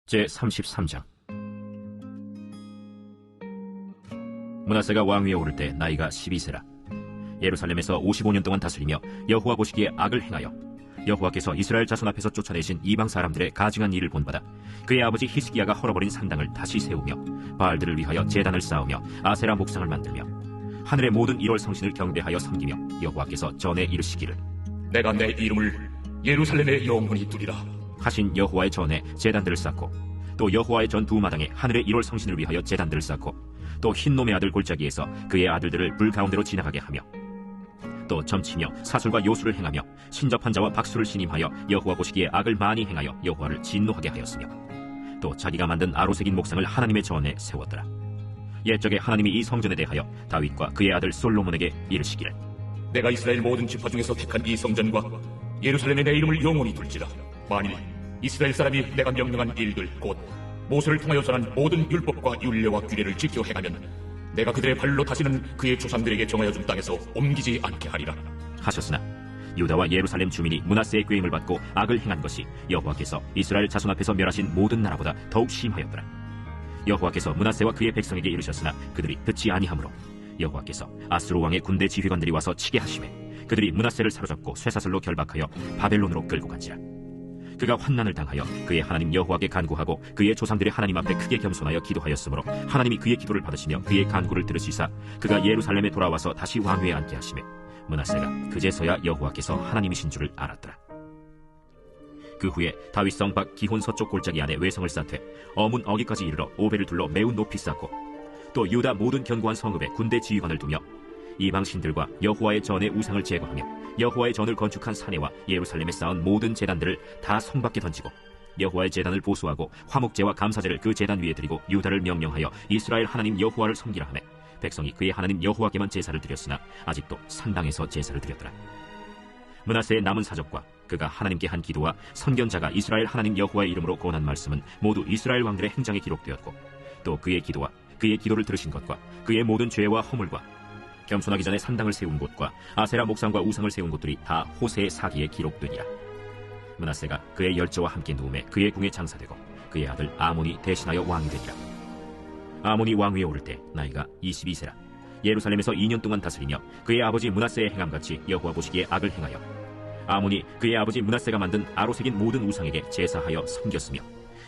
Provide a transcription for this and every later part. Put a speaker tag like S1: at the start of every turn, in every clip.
S1: 제33장. 므낫세가 왕위에 오를 때 나이가 12세라. 예루살렘에서 55년 동안 다스리며 여호와 보시기에 악을 행하여 여호와께서 이스라엘 자손 앞에서 쫓아내신 이방 사람들의 가증한 일을 본받아 그의 아버지 히스기야가 헐어버린 산당을 다시 세우며 바알들을 위하여 제단을 쌓으며 아세라 목상을 만들며 하늘의 모든 1월 성신을 경배하여 섬기며 여호와께서 전에 이르시기를
S2: 내가 내 이름을 예루살렘에 영원히 두리라
S1: 하신 여호와의 전에 제단들을 쌓고, 또 여호와의 전 두 마당에 하늘의 1월 성신을 위하여 제단들을 쌓고, 또 흰놈의 아들 골짜기에서 그의 아들들을 불 가운데로 지나가게 하며, 또 점치며 사술과 요술을 행하며 신접한 자와 박수를 신임하여 여호와 보시기에 악을 많이 행하여 여호와를 진노하게 하였으며, 또 자기가 만든 아로새긴 목상을 하나님의 전에 세웠더라. 옛적에 하나님이 이 성전에 대하여 다윗과 그의 아들 솔로몬에게 이르시기를
S2: 내가 이스라엘 모든 지파 중에서 택한 이 성전과 예루살렘에 내 이름을 영원히 둘지라. 만일 이스라엘 사람이 내가 명령한 일들 곧 모세를 통하여 전한 모든 율법과 율례와 규례를 지켜 행하면 내가 그들의 발로 다시는 그의 조상들에게 정하여 준 땅에서 옮기지 않게 하리라
S1: 하셨으나 유다와 예루살렘 주민이 므낫세의 꾀임을 받고 악을 행한 것이 여호와께서 이스라엘 자손 앞에서 멸하신 모든 나라보다 더욱 심하였더라. 여호와께서 므낫세와 그의 백성에게 이르셨으나 그들이 듣지 아니하므로 여호와께서 아스루 왕의 군대 지휘관들이 와서 치게 하시매 그들이 므낫세를 사로잡고 쇠사슬로 결박하여 바벨론으로 끌고 간지라. 그가 환난을 당하여 그의 하나님 여호와께 간구하고 그의 조상들의 하나님 앞에 크게 겸손하여 기도하였으므로 하나님이 그의 기도를 받으시며 그의 간구를 들으시사 그가 예루살렘에 돌아와서 다시 왕위에 앉게 하시매 므낫세가 그제서야 여호와께서 하나님이신 줄을 알았더라. 그 후에 다윗성 밖 기혼 서쪽 골짜기 안에 외성을 쌓되 어문 어기까지 이르러 오벨을 둘러 매우 높이 쌓고, 또 유다 모든 견고한 성읍에 군대 지휘관을 두며 이방 신들과 여호와의 전의 우상을 제거하며 여호와의 전을 건축한 사내와 예루살렘에 쌓은 모든 제단들을 다 성 밖에 던지고 여호와의 제단을 보수하고 화목제와 감사제를 그 제단 위에 드리고 유다를 명령하여 이스라엘 하나님 여호와를 섬기라 하매 백성이 그의 하나님 여호와께만 제사를 드렸으나 아직도 산당에서 제사를 드렸더라. 므낫세의 남은 사적과 그가 하나님께 한 기도와 선견자가 이스라엘 하나님 여호와의 이름으로 권한 말씀은 모두 이스라엘 왕들의 행장에 기록되었고, 또 그의 기도와 그의 기도를 들으신 것과 그의 모든 죄와 허물과 겸손하기 전에 산당을 세운 곳과 아세라 목상과 우상을 세운 곳들이 다 호세의 사기에 기록되니라. 므낫세가 그의 열조와 함께 누움에 그의 궁에 장사되고 그의 아들 아몬이 대신하여 왕이 되니라. 아몬이 왕위에 오를 때 나이가 22세라. 예루살렘에서 2년 동안 다스리며 그의 아버지 므낫세의 행함같이 여호와 보시기에 악을 행하여 아몬이 그의 아버지 므낫세가 만든 아로새긴 모든 우상에게 제사하여 섬겼으며,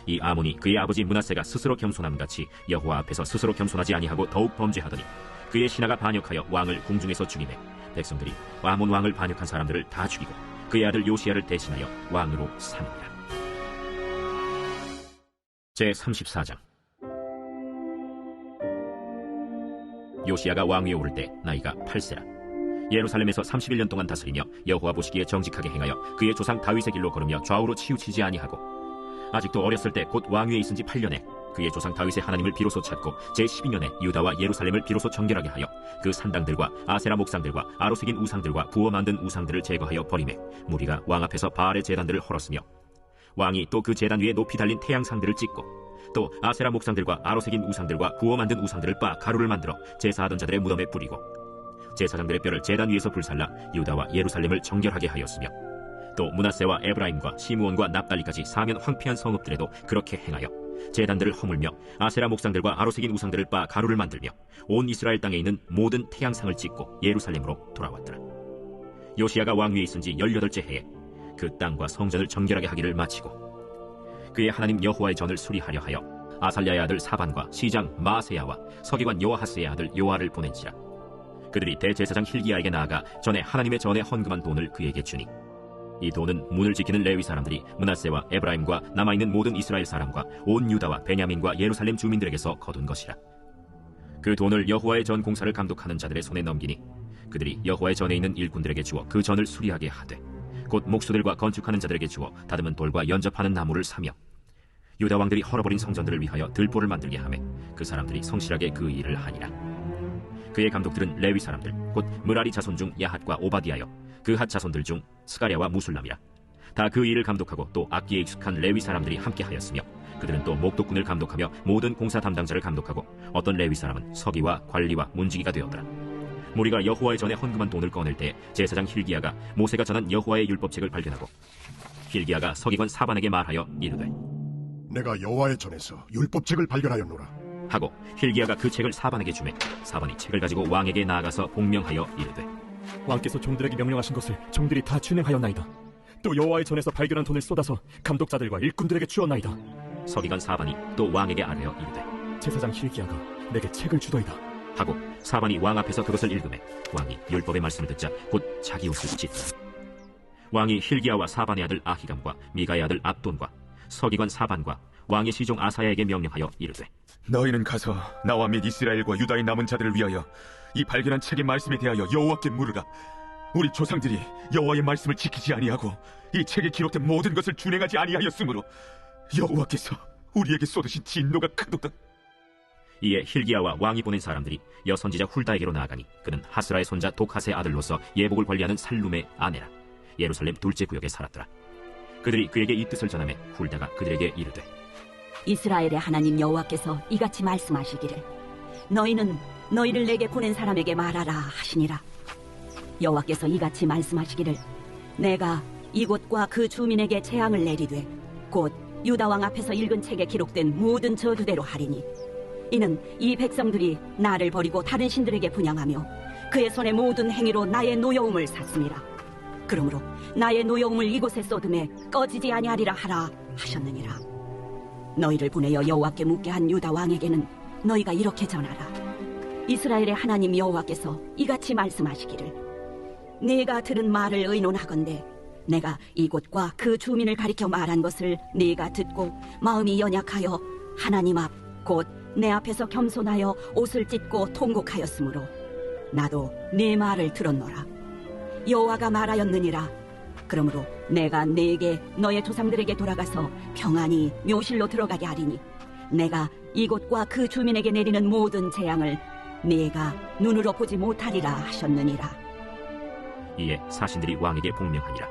S1: 이 아몬이 그의 아버지 므낫세가 스스로 겸손함같이 여호와 앞에서 스스로 겸손하지 아니하고 더욱 범죄하더니 그의 신하가 반역하여 왕을 궁중에서 죽이매 백성들이 아몬 왕을 반역한 사람들을 다 죽이고 그의 아들 요시야를 대신하여 왕으로 삼으니라. 제34장. 요시야가 왕위에 오를 때 나이가 8세라. 예루살렘에서 31년 동안 다스리며 여호와 보시기에 정직하게 행하여 그의 조상 다윗의 길로 걸으며 좌우로 치우치지 아니하고, 아직도 어렸을 때 곧 왕위에 있은 지 8년에 그의 조상 다윗의 하나님을 비로소 찾고 제12년에 유다와 예루살렘을 비로소 정결하게 하여 그 산당들과 아세라 목상들과 아로새긴 우상들과 부어 만든 우상들을 제거하여 버리매 무리가 왕 앞에서 바알의 제단들을 헐었으며, 왕이 또 그 제단 위에 높이 달린 태양상들을 찍고 또 아세라 목상들과 아로새긴 우상들과 부어 만든 우상들을 빻아 가루를 만들어 제사하던 자들의 무덤에 뿌리고 제사장들의 뼈를 제단 위에서 불살라 유다와 예루살렘을 정결하게 하였으며, 또 므낫세와 에브라임과 시므온과 납달리까지 사면 황폐한 성읍들에도 그렇게 행하여 제단들을 허물며 아세라 목상들과 아로새긴 우상들을 빻아 가루를 만들며 온 이스라엘 땅에 있는 모든 태양상을 찍고 예루살렘으로 돌아왔더라. 요시야가 왕위에 있은 지 18째 해에 그 땅과 성전을 정결하게 하기를 마치고 그의 하나님 여호와의 전을 수리하려 하여 아살랴의 아들 사반과 시장 마세야와 서기관 요아하스의 아들 요아를 보낸지라. 그들이 대제사장 힐기야에게 나아가 전에 하나님의 전에 헌금한 돈을 그에게 주니, 이 돈은 문을 지키는 레위 사람들이 므낫세와 에브라임과 남아있는 모든 이스라엘 사람과 온 유다와 베냐민과 예루살렘 주민들에게서 거둔 것이라. 그 돈을 여호와의 전 공사를 감독하는 자들의 손에 넘기니 그들이 여호와의 전에 있는 일꾼들에게 주어 그 전을 수리하게 하되, 곧 목수들과 건축하는 자들에게 주어 다듬은 돌과 연접하는 나무를 사며 유다 왕들이 헐어버린 성전들을 위하여 들보를 만들게 하매 그 사람들이 성실하게 그 일을 하니라. 그의 감독들은 레위 사람들 곧 므라리 자손 중 야핫과 오바디아여 그 핫 자손들 중 스가랴와 무술람이라. 다 그 일을 감독하고 또 악기에 익숙한 레위 사람들이 함께 하였으며, 그들은 또 목독군을 감독하며 모든 공사 담당자를 감독하고 어떤 레위 사람은 서기와 관리와 문지기가 되었더라. 무리가 여호와의 전에 헌금한 돈을 꺼낼 때 제사장 힐기야가 모세가 전한 여호와의 율법책을 발견하고 힐기야가 서기관 사반에게 말하여 이르되
S3: 내가 여호와의 전에서 율법책을 발견하였노라.
S1: 하고 힐기야가 그 책을 사반에게 주매 사반이 책을 가지고 왕에게 나아가서 복명하여 이르되
S4: 왕께서 종들에게 명령하신 것을 종들이 다 준행하였나이다. 또 여호와의 전에서 발견한 돈을 쏟아서 감독자들과 일꾼들에게 주었나이다.
S1: 서기관 사반이 또 왕에게 아뢰어 이르되
S4: 제사장 힐기야가 내게 책을 주더이다.
S1: 하고 사반이 왕 앞에서 그것을 읽으매 왕이 율법의 말씀을 듣자 곧 자기 옷을 찢더라. 왕이 힐기야와 사반의 아들 아히감과 미가의 아들 압돈과 서기관 사반과 왕의 시종 아사야에게 명령하여 이르되
S5: 너희는 가서 나와 및 이스라엘과 유다의 남은 자들을 위하여 이 발견한 책의 말씀에 대하여 여호와께 물으라. 우리 조상들이 여호와의 말씀을 지키지 아니하고 이 책에 기록된 모든 것을 준행하지 아니하였으므로 여호와께서 우리에게 쏟으신 진노가 크도다.
S1: 이에 힐기야와 왕이 보낸 사람들이 여선지자 훌다에게로 나아가니 그는 하스라의 손자 독하스의 아들로서 예복을 관리하는 살룸의 아내라. 예루살렘 둘째 구역에 살았더라. 그들이 그에게 이 뜻을 전하매 훌다가 그들에게 이르되
S6: 이스라엘의 하나님 여호와께서 이같이 말씀하시기를 너희는 너희를 내게 보낸 사람에게 말하라 하시니라. 여호와께서 이같이 말씀하시기를 내가 이곳과 그 주민에게 재앙을 내리되 곧 유다 왕 앞에서 읽은 책에 기록된 모든 저주대로 하리니 이는 이 백성들이 나를 버리고 다른 신들에게 분향하며 그의 손의 모든 행위로 나의 노여움을 샀음이라. 그러므로 나의 노여움을 이곳에 쏟음에 꺼지지 아니하리라 하라 하셨느니라. 너희를 보내어 여호와께 묻게 한 유다 왕에게는 너희가 이렇게 전하라. 이스라엘의 하나님 여호와께서 이같이 말씀하시기를 네가 들은 말을 의논하건대 내가 이곳과 그 주민을 가리켜 말한 것을 네가 듣고 마음이 연약하여 하나님 앞 곧 내 앞에서 겸손하여 옷을 찢고 통곡하였으므로 나도 네 말을 들었노라. 여호와가 말하였느니라. 그러므로 내가 네게 너의 조상들에게 돌아가서 평안히 묘실로 들어가게 하리니 내가 이곳과 그 주민에게 내리는 모든 재앙을 네가 눈으로 보지 못하리라 하셨느니라.
S1: 이에 사신들이 왕에게 복명하니라.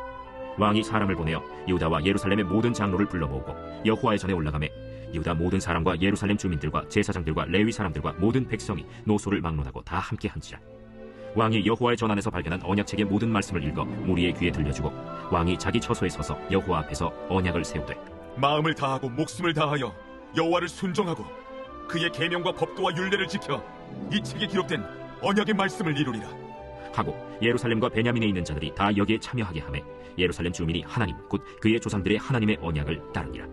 S1: 왕이 사람을 보내어 유다와 예루살렘의 모든 장로를 불러 모으고 여호와의 전에 올라가매 유다 모든 사람과 예루살렘 주민들과 제사장들과 레위 사람들과 모든 백성이 노소를 막론하고 다 함께 한지라. 왕이 여호와의 전 안에서 발견한 언약책의 모든 말씀을 읽어 무리의 귀에 들려주고 왕이 자기 처소에 서서 여호와 앞에서 언약을 세우되
S5: 마음을 다하고 목숨을 다하여 여호와를 순종하고 그의 계명과 법도와 율례를 지켜 이 책에 기록된 언약의 말씀을 이루리라
S1: 하고 예루살렘과 베냐민에 있는 자들이 다 여기에 참여하게 하매 예루살렘 주민이 하나님 곧 그의 조상들의 하나님의 언약을 따르니라.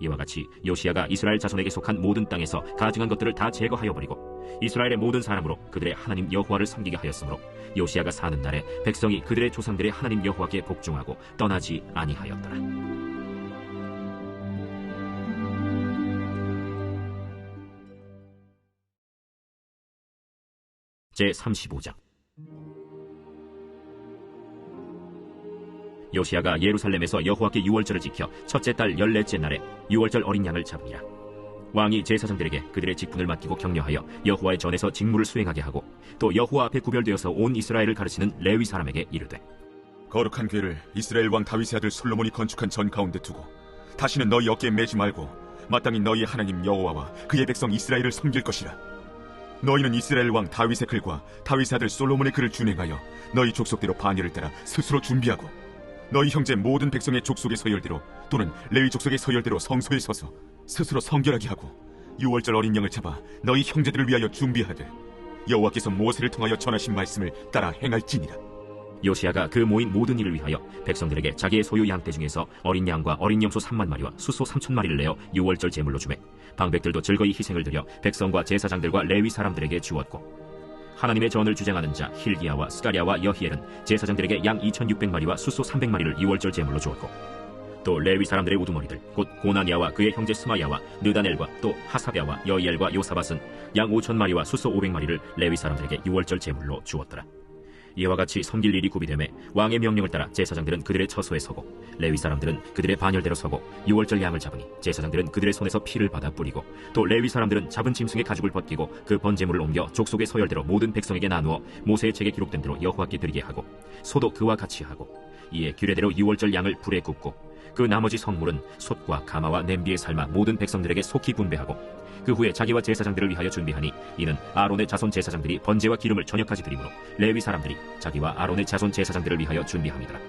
S1: 이와 같이 요시야가 이스라엘 자손에게 속한 모든 땅에서 가증한 것들을 다 제거하여 버리고 이스라엘의 모든 사람으로 그들의 하나님 여호와를 섬기게 하였으므로 요시야가 사는 날에 백성이 그들의 조상들의 하나님 여호와께 복종하고 떠나지 아니하였더라. 제35장. 요시야가 예루살렘에서 여호와께 유월절을 지켜 첫째 달 14째 날에 유월절 어린 양을 잡으니라. 왕이 제사장들에게 그들의 직분을 맡기고 격려하여 여호와의 전에서 직무를 수행하게 하고 또 여호와 앞에 구별되어서 온 이스라엘을 가르치는 레위 사람에게 이르되
S5: 거룩한 궤를 이스라엘 왕 다윗의 아들 솔로몬이 건축한 전 가운데 두고 다시는 너희 어깨에 매지 말고 마땅히 너희의 하나님 여호와와 그의 백성 이스라엘을 섬길 것이라. 너희는 이스라엘 왕 다윗의 글과 다윗의 아들 솔로몬의 글을 준행하여 너희 족속대로 반열을 따라 스스로 준비하고 너희 형제 모든 백성의 족속의 서열대로 또는 레위 족속의 서열대로 성소에 서서 스스로 성결하게 하고 유월절 어린 양을 잡아 너희 형제들을 위하여 준비하되 여호와께서 모세를 통하여 전하신 말씀을 따라 행할지니라.
S1: 요시야가 그 모인 모든 일을 위하여 백성들에게 자기의 소유 양떼 중에서 어린 양과 어린 염소 3만 마리와 수소 3천 마리를 내어 유월절 제물로 주매 방백들도 즐거이 희생을 드려 백성과 제사장들과 레위 사람들에게 주었고 하나님의 전을 주장하는 자 힐기야와 스가랴와 여히엘은 제사장들에게 양 2,600마리와 수소 300마리를 유월절 제물로 주었고 또 레위 사람들의 우두머리들 곧 고나니아와 그의 형제 스마야와 느다넬과 또 하사랴와 여이엘과 요사밧은 양 5,000마리와 수소 500마리를 레위 사람들에게 유월절 제물로 주었더라. 이와 같이 섬길 일이 구비되매 왕의 명령을 따라 제사장들은 그들의 처소에 서고 레위 사람들은 그들의 반열대로 서고 유월절 양을 잡으니 제사장들은 그들의 손에서 피를 받아 뿌리고 또 레위 사람들은 잡은 짐승의 가죽을 벗기고 그 번제물을 옮겨 족속의 서열대로 모든 백성에게 나누어 모세의 책에 기록된 대로 여호와께 드리게 하고 소도 그와 같이 하고 이에 규례대로 유월절 양을 불에 굽고 그 나머지 성물은 솥과 가마와 냄비에 삶아 모든 백성들에게 속히 분배하고 그 후에 자기와 제사장들을 위하여 준비하니 이는 아론의 자손 제사장들이 번제와 기름을 저녁까지 드리므로 레위 사람들이 자기와 아론의 자손 제사장들을 위하여 준비함이더라.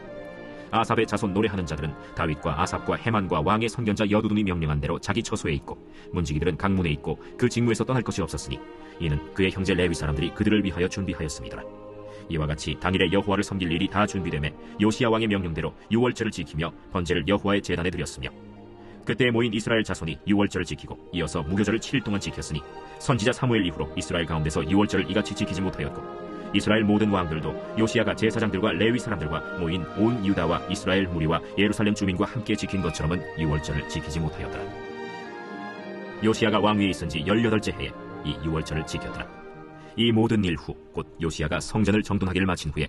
S1: 아삽의 자손 노래하는 자들은 다윗과 아삽과 헤만과 왕의 선견자 여두둔이 명령한 대로 자기 처소에 있고 문지기들은 강문에 있고 그 직무에서 떠날 것이 없었으니 이는 그의 형제 레위 사람들이 그들을 위하여 준비하였습니다. 이와 같이 당일에 여호와를 섬길 일이 다 준비되매 요시야 왕의 명령대로 유월절을 지키며 번제를 여호와의 제단에 드렸으며 그때 모인 이스라엘 자손이 유월절을 지키고 이어서 무교절을 7일 동안 지켰으니 선지자 사무엘 이후로 이스라엘 가운데서 유월절을 이같이 지키지 못하였고 이스라엘 모든 왕들도 요시야가 제사장들과 레위 사람들과 모인 온 유다와 이스라엘 무리와 예루살렘 주민과 함께 지킨 것처럼은 유월절을 지키지 못하였더라. 요시야가 왕위에 있은 지 18째 해에 이 유월절을 지켰더라. 이 모든 일 후 곧 요시야가 성전을 정돈하기를 마친 후에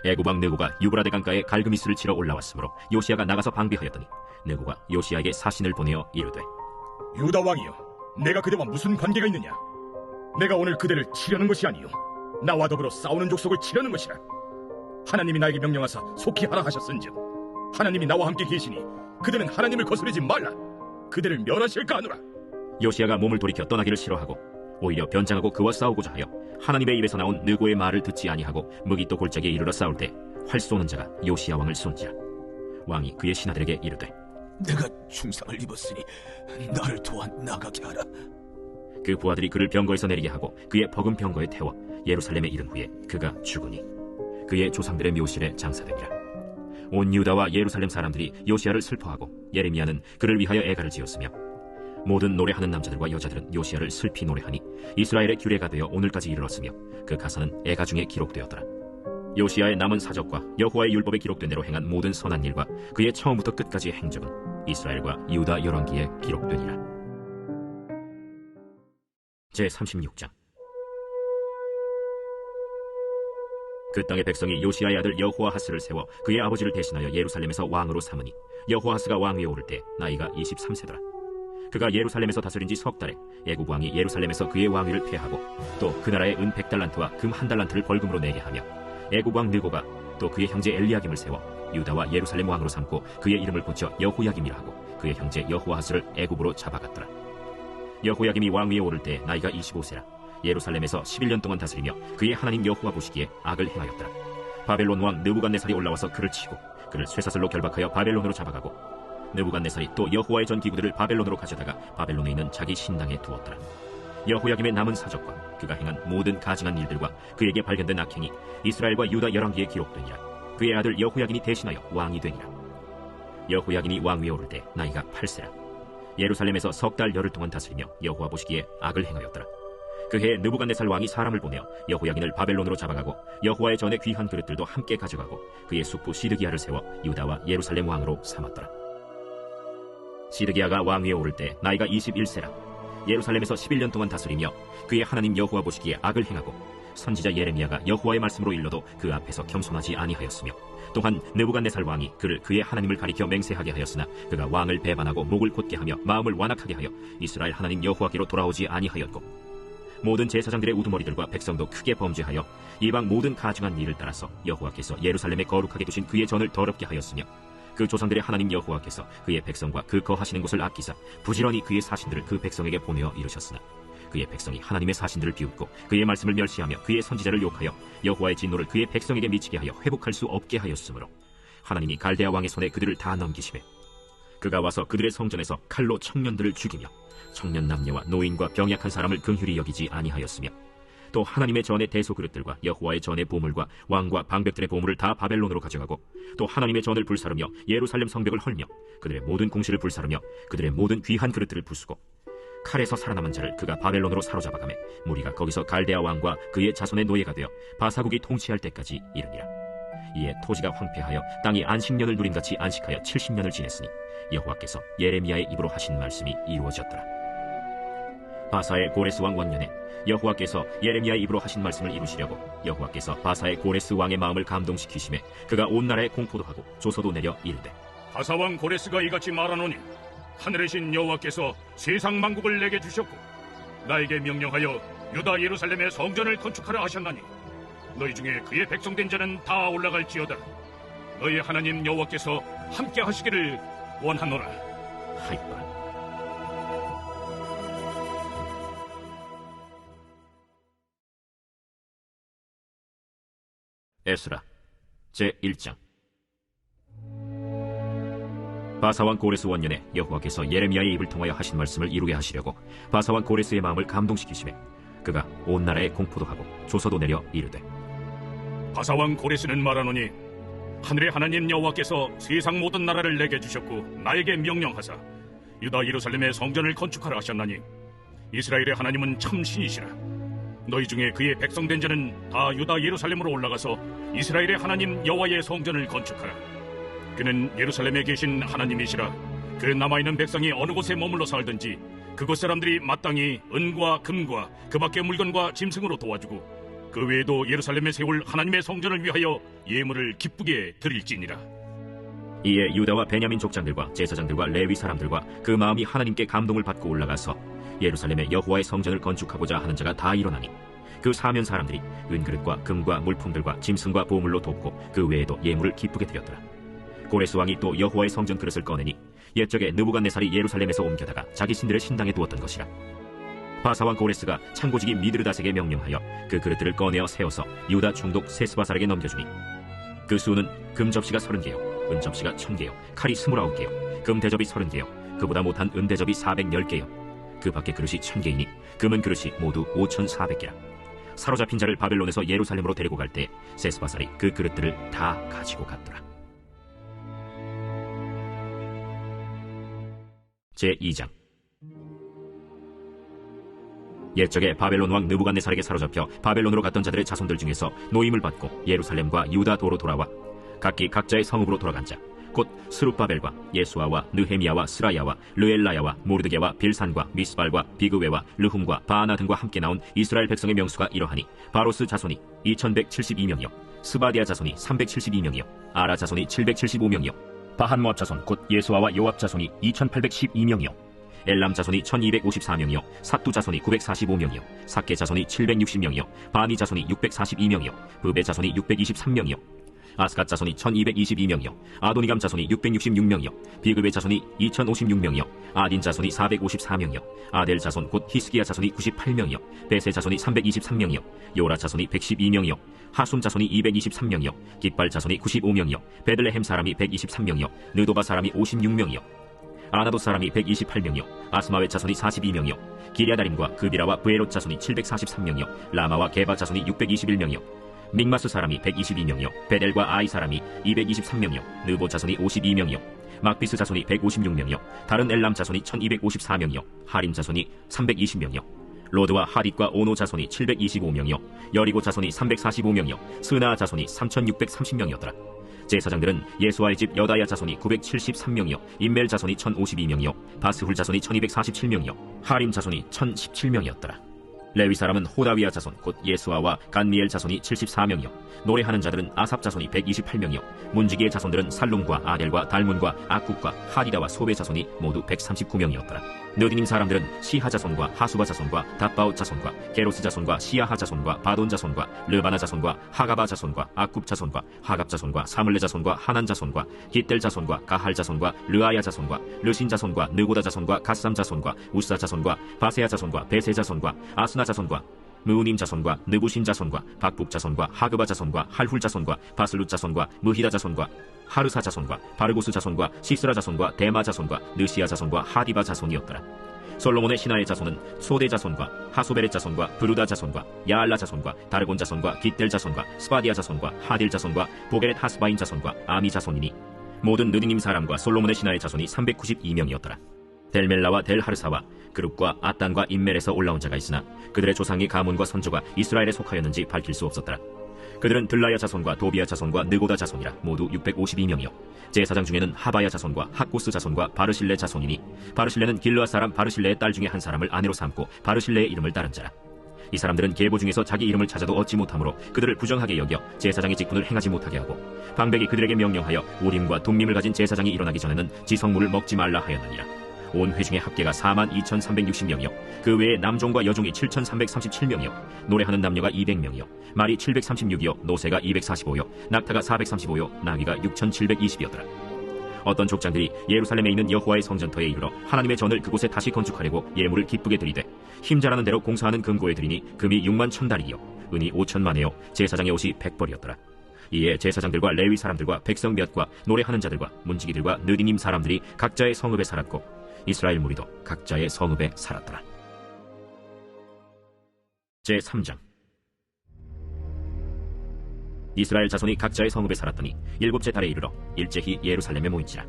S1: 애굽 왕 느고가 유브라데 강가에 갈그미스를 치러 올라왔으므로 요시야가 나가서 방비하였더니 느고가 요시야에게 사신을 보내어 이르되
S2: 유다 왕이여, 내가 그대와 무슨 관계가 있느냐? 내가 오늘 그대를 치려는 것이 아니요 나와 더불어 싸우는 족속을 치려는 것이라. 하나님이 나에게 명령하사 속히 하라 하셨은즉 하나님이 나와 함께 계시니 그대는 하나님을 거스르지 말라. 그대를 멸하실까 하노라.
S1: 요시야가 몸을 돌이켜 떠나기를 싫어하고 오히려 변장하고 그와 싸우고자 하여 하나님의 입에서 나온 느고의 말을 듣지 아니하고 무기또 골짜기에 이르러 싸울 때 활 쏘는 자가 요시야 왕을 쏜지라. 왕이 그의 신하들에게 이르되
S7: 내가 중상을 입었으니 나를 도와 나가게 하라.
S1: 그 부하들이 그를 병거에서 내리게 하고 그의 버금 병거에 태워 예루살렘에 이른 후에 그가 죽으니 그의 조상들의 묘실에 장사되니라. 온 유다와 예루살렘 사람들이 요시야를 슬퍼하고 예레미야는 그를 위하여 애가를 지었으며 모든 노래하는 남자들과 여자들은 요시야를 슬피 노래하니 이스라엘의 규례가 되어 오늘까지 이르렀으며 그 가사는 애가 중에 기록되었더라. 요시야의 남은 사적과 여호와의 율법에 기록된 대로 행한 모든 선한 일과 그의 처음부터 끝까지의 행적은 이스라엘과 유다 열왕기에 기록되니라. 제36장. 그 땅의 백성이 요시야의 아들 여호아하스를 세워 그의 아버지를 대신하여 예루살렘에서 왕으로 삼으니 여호아하스가 왕위에 오를 때 나이가 23세더라. 그가 예루살렘에서 다스린 지 석 달에 애굽 왕이 예루살렘에서 그의 왕위를 폐하고 또 그 나라의 은 100달란트와 금 1달란트를 벌금으로 내게 하며 애굽 왕 느고가 또 그의 형제 엘리야김을 세워 유다와 예루살렘 왕으로 삼고 그의 이름을 고쳐 여호야김이라 하고 그의 형제 여호아하스를 애굽으로 잡아갔더라. 여호야김이 왕위에 오를 때 나이가 25세라. 예루살렘에서 11년 동안 다스리며 그의 하나님 여호와 보시기에 악을 행하였더라. 바벨론 왕 느부갓네살이 올라와서 그를 치고 그를 쇠사슬로 결박하여 바벨론으로 잡아가고 느부갓네살이 또 여호와의 전 기구들을 바벨론으로 가져다가 바벨론에 있는 자기 신당에 두었더라. 여호야김의 남은 사적과 그가 행한 모든 가증한 일들과 그에게 발견된 악행이 이스라엘과 유다 열왕기에 기록되니라. 그의 아들 여호야김이 대신하여 왕이 되니라. 여호야김이 왕위에 오를 때 나이가 8세라. 예루살렘에서 석 달 열흘 동안 다스리며 여호와 보시기에 악을 행하였더라. 그 해에 느부갓네살 왕이 사람을 보내어 여호야긴을 바벨론으로 잡아가고 여호와의 전에 귀한 그릇들도 함께 가져가고 그의 숙부 시드기야를 세워 유다와 예루살렘 왕으로 삼았더라. 시드기야가 왕위에 오를 때 나이가 21세라. 예루살렘에서 11년 동안 다스리며 그의 하나님 여호와 보시기에 악을 행하고 선지자 예레미야가 여호와의 말씀으로 일러도 그 앞에서 겸손하지 아니하였으며 또한 느부갓네살 왕이 그를 그의 하나님을 가리켜 맹세하게 하였으나 그가 왕을 배반하고 목을 곧게 하며 마음을 완악하게 하여 이스라엘 하나님 여호와께로 돌아오지 아니하였고 모든 제사장들의 우두머리들과 백성도 크게 범죄하여 이방 모든 가증한 일을 따라서 여호와께서 예루살렘에 거룩하게 두신 그의 전을 더럽게 하였으며 그 조상들의 하나님 여호와께서 그의 백성과 그 거하시는 곳을 아끼사 부지런히 그의 사신들을 그 백성에게 보내어 이르셨으나 그의 백성이 하나님의 사신들을 비웃고 그의 말씀을 멸시하며 그의 선지자를 욕하여 여호와의 진노를 그의 백성에게 미치게 하여 회복할 수 없게 하였으므로 하나님이 갈대아 왕의 손에 그들을 다 넘기시매 그가 와서 그들의 성전에서 칼로 청년들을 죽이며 청년 남녀와 노인과 병약한 사람을 긍휼히 여기지 아니하였으며 또 하나님의 전의 대소 그릇들과 여호와의 전의 보물과 왕과 방백들의 보물을 다 바벨론으로 가져가고 또 하나님의 전을 불사르며 예루살렘 성벽을 헐며 그들의 모든 궁실을 불사르며 그들의 모든 귀한 그릇들을 부수고 칼에서 살아남은 자를 그가 바벨론으로 사로잡아가매 무리가 거기서 갈대아 왕과 그의 자손의 노예가 되어 바사국이 통치할 때까지 이르니라. 이에 토지가 황폐하여 땅이 안식년을 누림같이 안식하여 70년을 지냈으니 여호와께서 예레미야의 입으로 하신 말씀이 이루어졌더라. 바사의 고레스 왕 원년에 여호와께서 예레미야의 입으로 하신 말씀을 이루시려고 여호와께서 바사의 고레스 왕의 마음을 감동시키심에 그가 온 나라에 공포도 하고 조서도 내려 이르되
S2: 바사 왕 고레스가 이같이 말하노니 하늘의 신 여호와께서 세상 만국을 내게 주셨고 나에게 명령하여 유다 예루살렘의 성전을 건축하라 하셨나니 너희 중에 그의 백성된 자는 다 올라갈지어다. 너희 하나님 여호와께서 함께 하시기를 원하노라
S1: 하였더라. 에스라 제1장. 바사왕 고레스 원년에 여호와께서 예레미야의 입을 통하여 하신 말씀을 이루게 하시려고 바사왕 고레스의 마음을 감동시키시매 그가 온 나라에 공포도 하고 조서도 내려 이르되
S2: 바사왕 고레스는 말하노니 하늘의 하나님 여호와께서 세상 모든 나라를 내게 주셨고 나에게 명령하사 유다 예루살렘의 성전을 건축하라 하셨나니 이스라엘의 하나님은 참 신이시라. 너희 중에 그의 백성된 자는 다 유다 예루살렘으로 올라가서 이스라엘의 하나님 여호와의 성전을 건축하라. 그는 예루살렘에 계신 하나님이시라. 그 남아있는 백성이 어느 곳에 머물러 살든지 그곳 사람들이 마땅히 은과 금과 그 밖의 물건과 짐승으로 도와주고 그 외에도 예루살렘에 세울 하나님의 성전을 위하여 예물을 기쁘게 드릴지니라.
S1: 이에 유다와 베냐민 족장들과 제사장들과 레위 사람들과 그 마음이 하나님께 감동을 받고 올라가서 예루살렘에 여호와의 성전을 건축하고자 하는 자가 다 일어나니 그 사면 사람들이 은그릇과 금과 물품들과 짐승과 보물로 돕고 그 외에도 예물을 기쁘게 드렸더라. 고레스 왕이 또 여호와의 성전 그릇을 꺼내니 옛적에 느부갓네살이 예루살렘에서 옮겨다가 자기 신들의 신당에 두었던 것이라. 바사왕 고레스가 창고지기 미드르닷에게 명령하여 그 그릇들을 꺼내어 세워서 유다 총독 세스바살에게 넘겨주니 그 수는 금 접시가 30개요 은 접시가 1000개요 칼이 29개요 금 대접이 30개요 그보다 못한 은 대접이 410개요 그 밖에 그릇이 1000개이니 금은 그릇이 모두 5400개라. 사로잡힌 자를 바벨론에서 예루살렘으로 데리고 갈 때 세스바살이 그 그릇들을 다 가지고 갔더라. 제2장. 옛적에 바벨론 왕 느부갓네살에게 사로잡혀 바벨론으로 갔던 자들의 자손들 중에서 노임을 받고 예루살렘과 유다 도로 돌아와 각기 각자의 성읍으로 돌아간 자 곧 스룹바벨과 예수아와 느헤미야와 스라야와 르엘라야와 모르드게와 빌산과 미스발과 비그웨와 르훔과 바하나 등과 함께 나온 이스라엘 백성의 명수가 이러하니 바로스 자손이 2172명이요 스바디아 자손이 372명이요 아라 자손이 775명이요 바한모압 자손 곧 예수아와 요압 자손이 2812명이요 엘람 자손이 1254명이요 삿두 자손이 945명이요 삭게 자손이 760명이요 바니 자손이 642명이요 브베 자손이 623명이요 아스갓 자손이 1222명이요 아도니감 자손이 666명이요 비그베 자손이 2056명이요 아딘 자손이 454명이요 아델 자손 곧 히스기야 자손이 98명이요 베세 자손이 323명이요 요라 자손이 112명이요 하숨 자손이 223명이요 깃발 자손이 95명이요 베들레헴 사람이 123명이요 느도바 사람이 56명이요 아나도 사람이 128명이요 아스마웨 자손이 42명이요 기랴다림과 그비라와 브에롯 자손이 743명이요 라마와 게바 자손이 621명이요 믹마스 사람이 122명이요 베델과 아이 사람이 223명이요 느보 자손이 52명이요 막비스 자손이 156명이요 다른 엘람 자손이 1254명이요 하림 자손이 320명이요 로드와 하딧과 오노 자손이 725명이요 여리고 자손이 345명이요 스나 자손이 3630명이었더라. 제사장들은 예수아의 집 여다야 자손이 973명이요 임멜 자손이 1052명이요 바스훌 자손이 1247명이요 하림 자손이 1017명이었더라. 레위 사람은 호다위아 자손 곧 예수아와 간미엘 자손이 74명이요 노래하는 자들은 아삽 자손이 128명이요 문지기의 자손들은 살룸과 아델과 달문과 악국과 하디다와 소베 자손이 모두 139명이었더라. 느디님 사람들은 시하 자손과 하수바 자손과 답바옷 자손과 게로스 자손과 시야하 자손과 바돈 자손과 르바나 자손과 하가바 자손과 악굽 자손과 하갑 자손과 사물레 자손과 하난 자손과 깃델 자손과 가할 자손과 르아야 자손과 르신 자손과 느고다 자손과 갓삼 자손과 우사 자손과 바세야 자손과 베세 자손과 아스나 자손과 무우님 자손과 느부신 자손과 박북 자손과 하그바 자손과 할훌 자손과 바슬룻 자손과 무히다 자손과 하르사 자손과 바르고스 자손과 시스라 자손과 데마 자손과 느시아 자손과 하디바 자손이었더라. 솔로몬의 신하의 자손은 소대 자손과 하소베렛 자손과 브루다 자손과 야알라 자손과 다르곤 자손과 깃델 자손과 스바디아 자손과 하딜 자손과 보게렛 하스바인 자손과 아미 자손이니 모든 느디님 사람과 솔로몬의 신하의 자손이 392명이었더라. 델멜라와 델하르사와 그룹과 아단과 인멜에서 올라온 자가 있으나 그들의 조상의 가문과 선조가 이스라엘에 속하였는지 밝힐 수 없었더라. 그들은 들라야 자손과 도비야 자손과 느고다 자손이라 모두 652명이요 제사장 중에는 하바야 자손과 학고스 자손과 바르실레 자손이니 바르실레는 길르앗 사람 바르실레의 딸 중에 한 사람을 아내로 삼고 바르실레의 이름을 따른 자라. 이 사람들은 계보 중에서 자기 이름을 찾아도 얻지 못하므로 그들을 부정하게 여겨 제사장의 직분을 행하지 못하게 하고 방백이 그들에게 명령하여 우림과 둠밈을 가진 제사장이 일어나기 전에는 지성물을 먹지 말라 하였느니라. 온 회중의 합계가 42,360명이요 그 외에 남종과 여종이 7,337명이요 노래하는 남녀가 200명이요 말이 736이요 노새가 245요 낙타가 435요 나귀가 6,720이었더라. 어떤 족장들이 예루살렘에 있는 여호와의 성전터에 이르러 하나님의 전을 그곳에 다시 건축하려고 예물을 기쁘게 드리되 힘자라는 대로 공사하는 금고에 드리니 금이 61,000달이요 은이 5,000만에요 제사장의 옷이 100벌이었더라. 이에 제사장들과 레위 사람들과 백성 몇과 노래하는 자들과 문지기들과 느디님 사람들이 각자의 성읍에 살았고 이스라엘 무리도 각자의 성읍에 살았더라. 제3장. 이스라엘 자손이 각자의 성읍에 살았더니 일곱째 달에 이르러 일제히 예루살렘에 모인지라.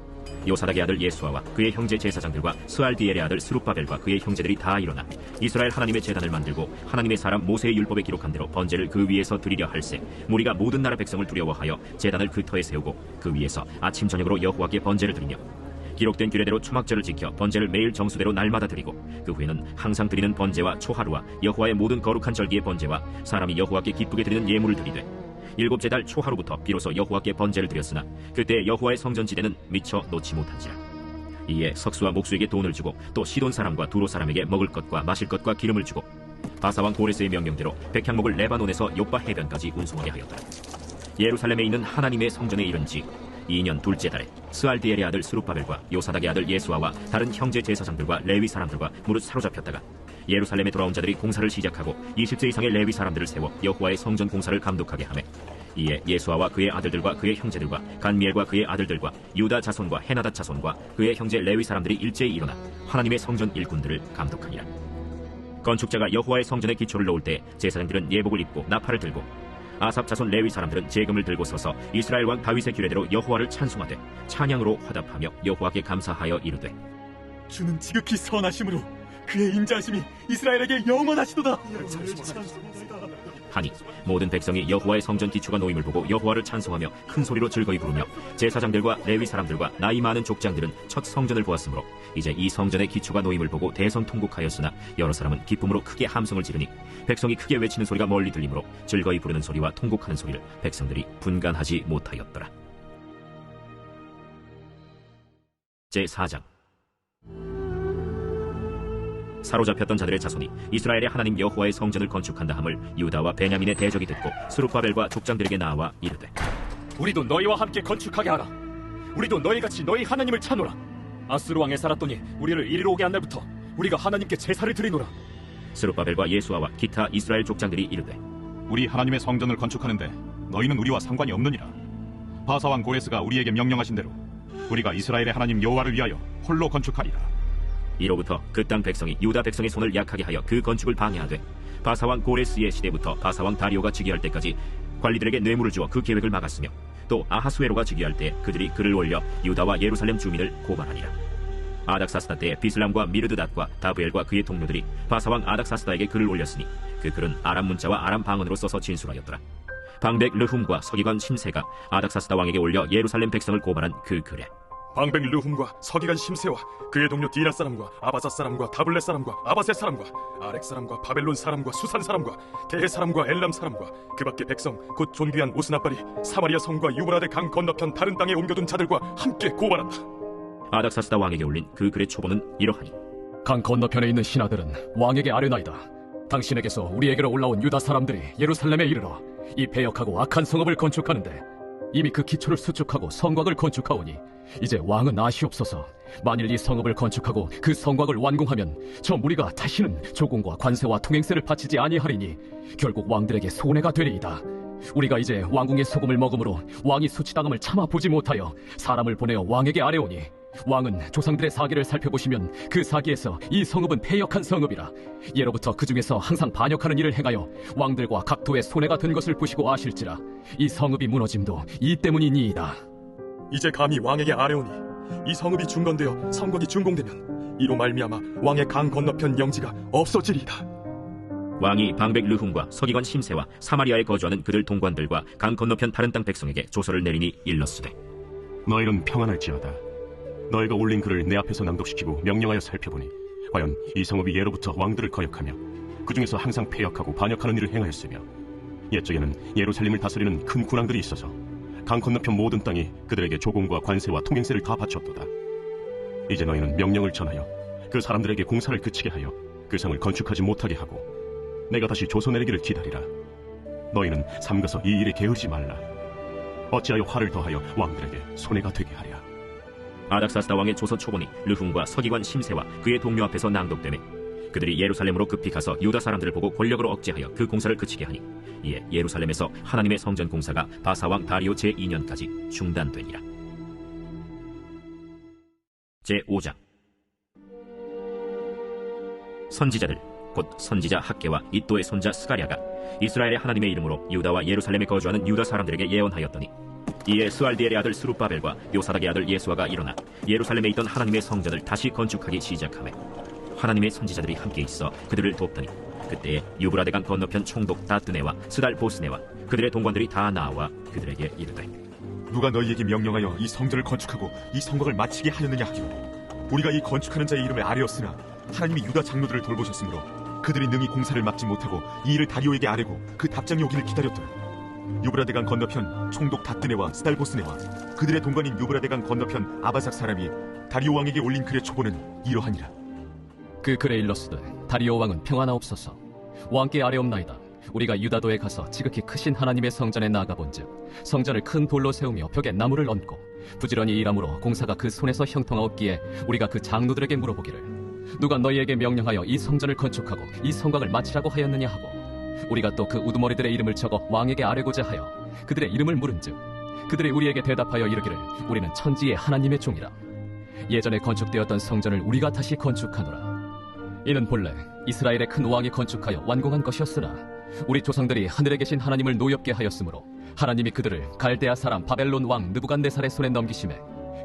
S1: 요사닥의 아들 예수아와 그의 형제 제사장들과 스알디엘의 아들 스룹바벨과 그의 형제들이 다 일어나 이스라엘 하나님의 제단을 만들고 하나님의 사람 모세의 율법에 기록한 대로 번제를 그 위에서 드리려 할세 무리가 모든 나라 백성을 두려워하여 제단을 그 터에 세우고 그 위에서 아침 저녁으로 여호와께 번제를 드리며 기록된 규례대로 초막절을 지켜 번제를 매일 정수대로 날마다 드리고 그 후에는 항상 드리는 번제와 초하루와 여호와의 모든 거룩한 절기의 번제와 사람이 여호와께 기쁘게 드리는 예물을 드리되 일곱째 달 초하루부터 비로소 여호와께 번제를 드렸으나 그때 여호와의 성전지대는 미처 놓지 못한지라. 이에 석수와 목수에게 돈을 주고 또 시돈 사람과 두로 사람에게 먹을 것과 마실 것과 기름을 주고 바사왕 고레스의 명령대로 백향목을 레바논에서 욥바 해변까지 운송하게 하였더라. 예루살렘에 있는 하나님의 성전에 이른지 2년 둘째 달에 스알디엘의 아들 스룹바벨과 요사닥의 아들 예수아와 다른 형제 제사장들과 레위 사람들과 무릇 사로잡혔다가 예루살렘에 돌아온 자들이 공사를 시작하고 20세 이상의 레위 사람들을 세워 여호와의 성전 공사를 감독하게 하매 이에 예수아와 그의 아들들과 그의 형제들과 간미엘과 그의 아들들과 유다 자손과 헤나닷 자손과 그의 형제 레위 사람들이 일제히 일어나 하나님의 성전 일꾼들을 감독하니라. 건축자가 여호와의 성전에 기초를 놓을 때 제사장들은 예복을 입고 나팔을 들고 아삽 자손 레위 사람들은 제금을 들고 서서 이스라엘 왕 다윗의 규례대로 여호와를 찬송하되 찬양으로 화답하며 여호와께 감사하여 이르되
S4: 주는 지극히 선하심으로 그의 인자하심이 이스라엘에게 영원하시도다.
S1: 하니 모든 백성이 여호와의 성전 기초가 놓임을 보고 여호와를 찬송하며 큰 소리로 즐거이 부르며 제사장들과 레위 사람들과 나이 많은 족장들은 첫 성전을 보았으므로 이제 이 성전의 기초가 놓임을 보고 대성통곡하였으나 여러 사람은 기쁨으로 크게 함성을 지르니 백성이 크게 외치는 소리가 멀리 들리므로 즐거이 부르는 소리와 통곡하는 소리를 백성들이 분간하지 못하였더라. 제4장. 사로잡혔던 자들의 자손이 이스라엘의 하나님 여호와의 성전을 건축한다 함을 유다와 베냐민의 대적이 듣고 스룹바벨과 족장들에게 나와 이르되
S4: 우리도 너희와 함께 건축하게 하라. 우리도 너희같이 너희 하나님을 찾노라. 아수르 왕에 살았더니 우리를 이리로 오게 한 날부터 우리가 하나님께 제사를 드리노라.
S1: 스룹바벨과 예수아와 기타 이스라엘 족장들이 이르되
S5: 우리 하나님의 성전을 건축하는데 너희는 우리와 상관이 없느니라. 바사왕 고레스가 우리에게 명령하신 대로 우리가 이스라엘의 하나님 여호와를 위하여 홀로 건축하리라.
S1: 이로부터 그 땅 백성이 유다 백성의 손을 약하게 하여 그 건축을 방해하되 바사왕 고레스의 시대부터 바사왕 다리오가 즉위할 때까지 관리들에게 뇌물을 주어 그 계획을 막았으며 또 아하수에로가 즉위할 때 그들이 글을 올려 유다와 예루살렘 주민을 고발하니라. 아닥사스다 때에 비슬람과 미르드닷과 다브엘과 그의 동료들이 바사왕 아닥사스다에게 글을 올렸으니 그 글은 아람 문자와 아람 방언으로 써서 진술하였더라. 방백 르훔과 서기관 심세가 아닥사스다 왕에게 올려 예루살렘 백성을 고발한 그 글에
S4: 방백 르훔과 서기관 심세와 그의 동료 디라 사람과 아바사 사람과 다블렛 사람과 아바세 사람과 아렉 사람과 바벨론 사람과 수산 사람과 대해 사람과 엘람 사람과 그 밖의 백성 곧 존귀한 오스나발이 사마리아 성과 유브라데 강 건너편 다른 땅에 옮겨둔 자들과 함께 고발한다.
S1: 아닥사스다 왕에게 올린 그 글의 초본은 이러하니
S8: 강 건너편에 있는 신하들은 왕에게 아뢰나이다. 당신에게서 우리에게로 올라온 유다 사람들이 예루살렘에 이르러 이 배역하고 악한 성읍을 건축하는데 이미 그 기초를 수축하고 성곽을 건축하오니 이제 왕은 아시옵소서. 만일 이 성읍을 건축하고 그 성곽을 완공하면 저 무리가 다시는 조공과 관세와 통행세를 바치지 아니하리니 결국 왕들에게 손해가 되리이다. 우리가 이제 왕궁의 소금을 먹음으로 왕이 수치당함을 참아보지 못하여 사람을 보내어 왕에게 아뢰오니 왕은 조상들의 사기를 살펴보시면 그 사기에서 이 성읍은 패역한 성읍이라 예로부터 그 중에서 항상 반역하는 일을 행하여 왕들과 각도의 손해가 된 것을 보시고 아실지라 이 성읍이 무너짐도 이 때문이니이다.
S4: 이제 감히 왕에게 아뢰오니 이 성읍이 중건되어 성곽이 준공되면 이로 말미암아 왕의 강 건너편 영지가 없어지리이다.
S1: 왕이 방백 르훔과 서기관 심세와 사마리아에 거주하는 그들 동관들과 강 건너편 다른 땅 백성에게 조서를 내리니 일렀으되
S9: 너희는 평안할지어다. 너희가 올린 글을 내 앞에서 낭독시키고 명령하여 살펴보니 과연 이 성읍이 예로부터 왕들을 거역하며 그 중에서 항상 패역하고 반역하는 일을 행하였으며 옛적에는 예루살렘을 다스리는 큰 군왕들이 있어서 강 건너편 모든 땅이 그들에게 조공과 관세와 통행세를 다 바쳤도다. 이제 너희는 명령을 전하여 그 사람들에게 공사를 그치게 하여 그 성을 건축하지 못하게 하고 내가 다시 조서 내리기를 기다리라. 너희는 삼가서 이 일에 게으르지 말라. 어찌하여 화를 더하여 왕들에게 손해가 되게 하랴.
S1: 아닥사스다 왕의 조서 초본이 르훔과 서기관 심세와 그의 동료 앞에서 낭독되매 그들이 예루살렘으로 급히 가서 유다 사람들을 보고 권력으로 억제하여 그 공사를 그치게 하니 이에 예루살렘에서 하나님의 성전 공사가 바사왕 다리오 제2년까지 중단되니라. 제5장. 선지자들 곧 선지자 학개와 이또의 손자 스가랴가 이스라엘의 하나님의 이름으로 유다와 예루살렘에 거주하는 유다 사람들에게 예언하였더니 이에 스알디엘의 아들 스룹바벨과 요사닥의 아들 예수아가 일어나 예루살렘에 있던 하나님의 성전을 다시 건축하기 시작하며 하나님의 선지자들이 함께 있어 그들을 돕더니 그때에 유브라데강 건너편 총독 다뜨네와 스달 보스네와 그들의 동관들이 다 나와 그들에게 이르되
S5: 누가 너희에게 명령하여 이 성전을 건축하고 이 성곽을 마치게 하였느냐 하기로 우리가 이 건축하는 자의 이름을 아뢰었으나 하나님이 유다 장로들을 돌보셨으므로 그들이 능히 공사를 막지 못하고 이 일을 다리오에게 아뢰고 그 답장이 오기를 기다렸더라. 유브라데강 건너편 총독 다뜨네와 스달보스네와 그들의 동관인 유브라데강 건너편 아바삭 사람이 다리오 왕에게 올린 글의 초보는 이러하니라.
S8: 그 글에 일렀으되 다리오 왕은 평안하옵소서. 왕께 아뢰옵나이다. 우리가 유다도에 가서 지극히 크신 하나님의 성전에 나가본즉 성전을 큰 돌로 세우며 벽에 나무를 얹고 부지런히 일함으로 공사가 그 손에서 형통하옵기에 우리가 그 장로들에게 물어보기를 누가 너희에게 명령하여 이 성전을 건축하고 이 성곽을 마치라고 하였느냐 하고 우리가 또 그 우두머리들의 이름을 적어 왕에게 아뢰고자 하여 그들의 이름을 물은즉 그들이 우리에게 대답하여 이르기를 우리는 천지의 하나님의 종이라. 예전에 건축되었던 성전을 우리가 다시 건축하노라. 이는 본래 이스라엘의 큰 왕이 건축하여 완공한 것이었으나 우리 조상들이 하늘에 계신 하나님을 노엽게 하였으므로 하나님이 그들을 갈대아 사람 바벨론 왕 느부갓네살의 손에 넘기심에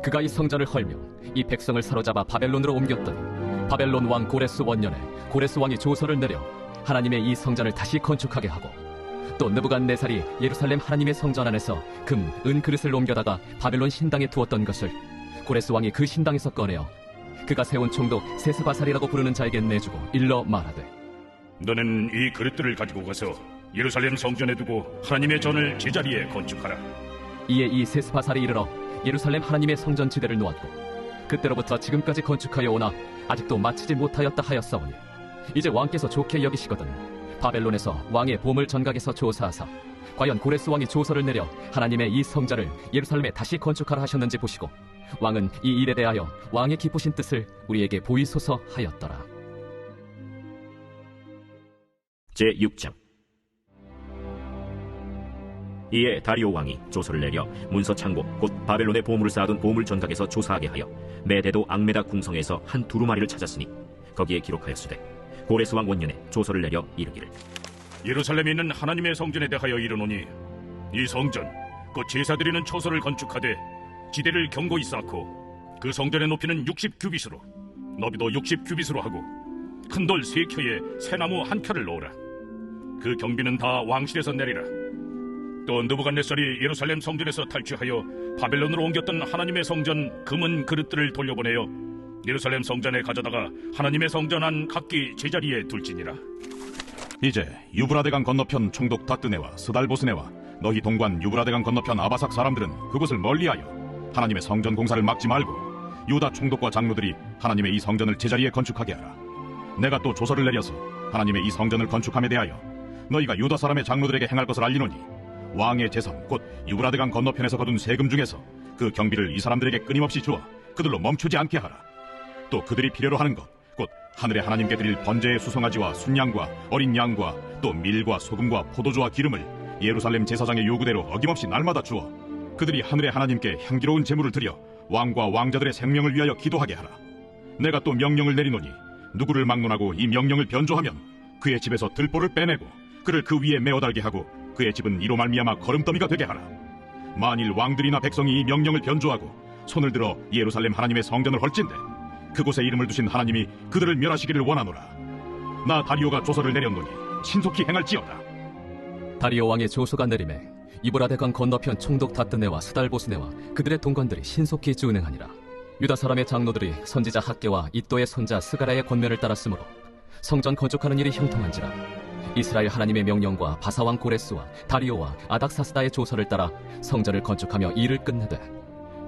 S8: 그가 이 성전을 헐며 이 백성을 사로잡아 바벨론으로 옮겼더니 바벨론 왕 고레스 원년에 고레스 왕이 조서를 내려 하나님의 이 성전을 다시 건축하게 하고 또 느부갓네살이 예루살렘 하나님의 성전 안에서 금, 은 그릇을 옮겨다가 바벨론 신당에 두었던 것을 고레스 왕이 그 신당에서 꺼내어 그가 세운 총독 세스바살이라고 부르는 자에게 내주고 일러 말하되
S2: 너는 이 그릇들을 가지고 가서 예루살렘 성전에 두고 하나님의 전을 제자리에 건축하라.
S8: 이에 이 세스바살이 이르러 예루살렘 하나님의 성전 지대를 놓았고 그때로부터 지금까지 건축하여 오나 아직도 마치지 못하였다 하였사오니 이제 왕께서 좋게 여기시거든 바벨론에서 왕의 보물 전각에서 조사하사 과연 고레스 왕이 조서를 내려 하나님의 이 성전을 예루살렘에 다시 건축하라 하셨는지 보시고 왕은 이 일에 대하여 왕의 기쁘신 뜻을 우리에게 보이소서 하였더라.
S1: 제6장. 이에 다리오 왕이 조서를 내려 문서 창고 곧 바벨론의 보물을 쌓아둔 보물 전각에서 조사하게 하여 메대도 앙메다 궁성에서 한 두루마리를 찾았으니 거기에 기록하였으되 고레스 왕 원년에 조서를 내려 이르기를
S2: 예루살렘에 있는 하나님의 성전에 대하여 이르노니 이 성전 곧 제사드리는 처소를 건축하되 지대를 견고히 쌓고 그 성전의 높이는 60규빗으로 너비도 60규빗으로 하고 큰 돌 3켜에 새나무 1켜를 놓으라. 그 경비는 다 왕실에서 내리라. 또 느부갓네살이 예루살렘 성전에서 탈취하여 바벨론으로 옮겼던 하나님의 성전 금은 그릇들을 돌려보내어 예루살렘 성전에 가져다가 하나님의 성전 안 각기 제자리에 둘지니라.
S10: 이제 유브라데강 건너편 총독 다뜨네와 스달보스네와 너희 동관 유브라데강 건너편 아바삭 사람들은 그곳을 멀리하여 하나님의 성전 공사를 막지 말고 유다 총독과 장로들이 하나님의 이 성전을 제자리에 건축하게 하라. 내가 또 조서를 내려서 하나님의 이 성전을 건축함에 대하여 너희가 유다 사람의 장로들에게 행할 것을 알리노니 왕의 재산 곧 유브라데강 건너편에서 거둔 세금 중에서 그 경비를 이 사람들에게 끊임없이 주어 그들로 멈추지 않게 하라. 또 그들이 필요로 하는 것 곧 하늘의 하나님께 드릴 번제의 수송아지와 순양과 어린 양과 또 밀과 소금과 포도주와 기름을 예루살렘 제사장의 요구대로 어김없이 날마다 주어 그들이 하늘의 하나님께 향기로운 제물을 드려 왕과 왕자들의 생명을 위하여 기도하게 하라. 내가 또 명령을 내리노니 누구를 막론하고 이 명령을 변조하면 그의 집에서 들보를 빼내고 그를 그 위에 메어달게 하고 그의 집은 이로 말미암아 거름더미가 되게 하라. 만일 왕들이나 백성이 이 명령을 변조하고 손을 들어 예루살렘 하나님의 성전을 헐진대 그곳에 이름을 두신 하나님이 그들을 멸하시기를 원하노라. 나 다리오가 조서를 내렸노니 신속히 행할지어다.
S8: 다리오 왕의 조서가 내림에 유브라데강 건너편 총독 다뜨네와 스달보스네와 그들의 동관들이 신속히 준행하니라. 유다 사람의 장로들이 선지자 학개와 이또의 손자 스가랴의 권면을 따랐으므로 성전 건축하는 일이 형통한지라. 이스라엘 하나님의 명령과 바사왕 고레스와 다리오와 아닥사스다의 조서를 따라 성전을 건축하며 일을 끝내되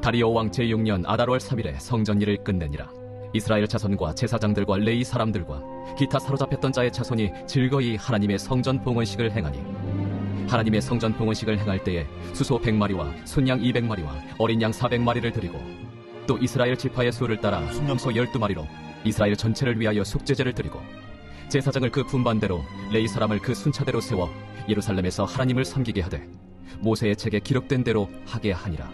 S8: 다리오 왕 제6년 아달월 3일에 성전 일을 끝내니라. 이스라엘 자손과 제사장들과 레위 사람들과 기타 사로잡혔던 자의 자손이 즐거이 하나님의 성전 봉헌식을 행하니 하나님의 성전 봉헌식을 행할 때에 수소 100마리와 순양 200마리와 어린 양 400마리를 드리고 또 이스라엘 지파의 수를 따라 순염소 12마리로 이스라엘 전체를 위하여 속죄제를 드리고 제사장을 그 분반대로 레위 사람을 그 순차대로 세워 예루살렘에서 하나님을 섬기게 하되 모세의 책에 기록된 대로 하게 하니라.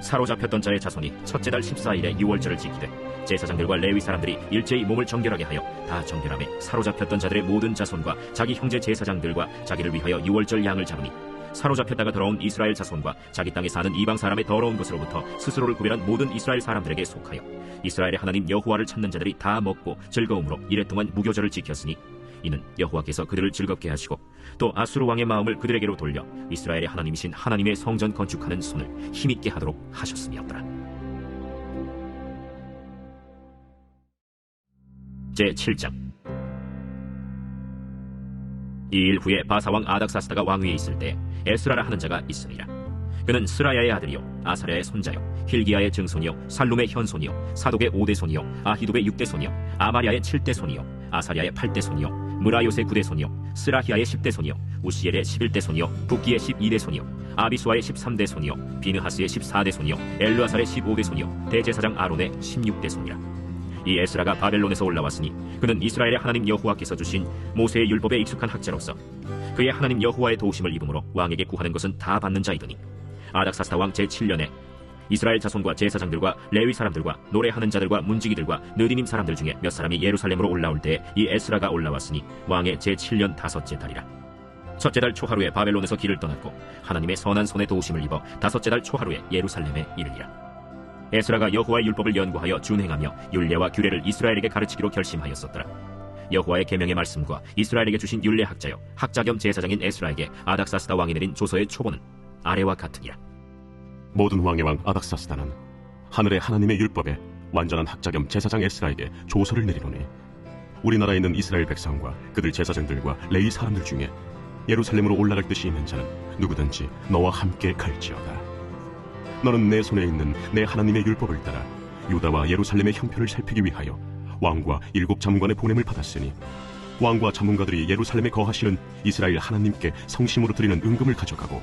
S1: 사로잡혔던 자의 자손이 첫째 달 14일에 유월절을 지키되 제사장들과 레위 사람들이 일제히 몸을 정결하게 하여 다 정결함에 사로잡혔던 자들의 모든 자손과 자기 형제 제사장들과 자기를 위하여 유월절 양을 잡으니 사로잡혔다가 돌아온 이스라엘 자손과 자기 땅에 사는 이방 사람의 더러운 것으로부터 스스로를 구별한 모든 이스라엘 사람들에게 속하여 이스라엘의 하나님 여호와를 찾는 자들이 다 먹고 즐거움으로 이랫동안 무교절을 지켰으니 이는 여호와께서 그들을 즐겁게 하시고 또 아수르 왕의 마음을 그들에게로 돌려 이스라엘의 하나님이신 하나님의 성전 건축하는 손을 힘있게 하도록 하셨음이었더라. 제7장. 이 일 후에 바사왕 아닥사스다가 왕위에 있을 때 에스라라 하는 자가 있으니라. 그는 스라야의 아들이요 아사랴의 손자요 힐기야의 증손이요 살룸의 현손이요 사독의 5대 손이요 아히둡의 6대 손이요 아마랴의 7대 손이요 아사랴의 8대 손이요 무라요의 9대 손이요 스라히야의 10대 손이요 우시엘의 11대 손이요 붓기의 12대 손이요 아비수아의 13대 손이요 비느하스의 14대 손이요 엘르아살의 15대 손이요 대제사장 아론의 16대 손이라. 이 에스라가 바벨론에서 올라왔으니 그는 이스라엘의 하나님 여호와께서 주신 모세의 율법에 익숙한 학자로서 그의 하나님 여호와의 도우심을 입음으로 왕에게 구하는 것은 다 받는 자이더니 아닥사스다 왕 제7년에 이스라엘 자손과 제사장들과 레위 사람들과 노래하는 자들과 문지기들과 느디님 사람들 중에 몇 사람이 예루살렘으로 올라올 때 이 에스라가 올라왔으니 왕의 제7년 5째 달이라. 첫째 달 초하루에 바벨론에서 길을 떠났고 하나님의 선한 손에 도우심을 입어 5째 달 초하루에 예루살렘에 이르니라. 에스라가 여호와의 율법을 연구하여 준행하며 율례와 규례를 이스라엘에게 가르치기로 결심하였었더라. 여호와의 계명의 말씀과 이스라엘에게 주신 율례 학자요 학자 겸 제사장인 에스라에게 아닥사스다 왕이 내린 조서의 초본은 아래와 같으니라.
S9: 모든 왕의 왕 아닥사스다는 하늘의 하나님의 율법에 완전한 학자 겸 제사장 에스라에게 조서를 내리노니 우리나라에 있는 이스라엘 백성과 그들 제사장들과 레위 사람들 중에 예루살렘으로 올라갈 뜻이 있는 자는 누구든지 너와 함께 갈지어다. 너는 내 손에 있는 내 하나님의 율법을 따라 유다와 예루살렘의 형편을 살피기 위하여 왕과 7 자문관의 보냄을 받았으니 왕과 자문가들이 예루살렘에 거하시는 이스라엘 하나님께 성심으로 드리는 은금을 가져가고